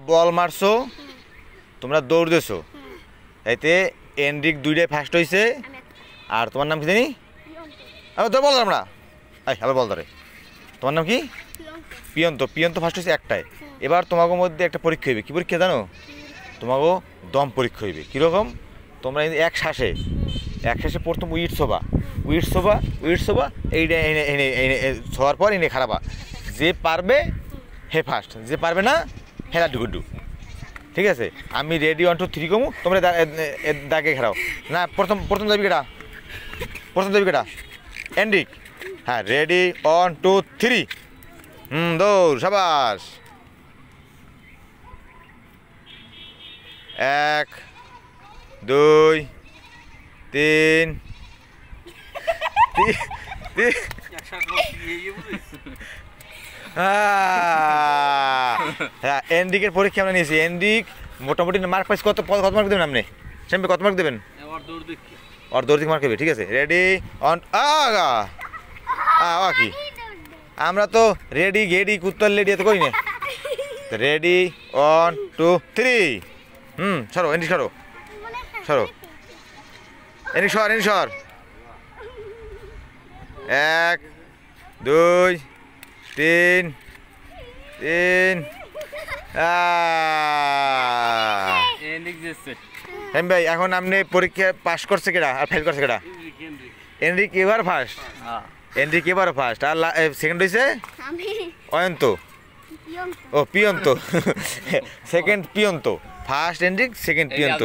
বল মারছো, তোমরা দৌড় দিছো, এতে এন্ড্রিক 2টায় ফার্স্ট হয়েছে। আর তোমার নাম কি জানি? তো বল আমরা আবার বল ধরে। তোমার নাম কি? পিয়ন্ত। পিয়ন্ত ফার্স্ট হয়েছে 1টায়। এবার তোমাকে মধ্যে একটা পরীক্ষা হইবে। কি পরীক্ষা জানো? তোমাকে দম পরীক্ষা হইবে। কীরকম? তোমরা এক শ্বাসে প্রথম উইট শোবা এইটা এনে শোয়ার পর এনে খারাপা। যে পারবে হে ফার্স্ট, যে পারবে না হেলা ডুগুডু। ঠিক আছে? আমি রেডি 1 2 3 কমু, তোমরা দাগে খেলাও না। প্রথম যাবি কেটা? এন্ড্রিক। হ্যাঁ, রেডি 1 2 3। দৌড়। সাবাস। 1 2 3 হ্যাঁ, এন্ড্রিকের পরীক্ষা আমরা নিয়েছি। এন্ড্রিক মোটামুটি মার্ক পাইছে। কত মার্ক দেবেন আপনি? সেমপি কত মার্ক দেবেন? ওর দৌড় দিক মার্ক হবে। ঠিক আছে, রেডি অন। কি আমরা তো রেডি গেডি কুত্তর লেডি এত কই না। রেডি 1 2 3। সরো এন্ড্রিক, সরো এন্ড্রিক, সর। 1 2 3 ভাই, এখন আপনি পরীক্ষা পাস করছে কেডা আর ফেল করছে কেডা? এন্ড্রিক এবার ফার্স্ট। আর সেকেন্ড হয়েছে Ayanta. Piyanta. Second Piyanta. First Aindrik, second পিয়ন্ত।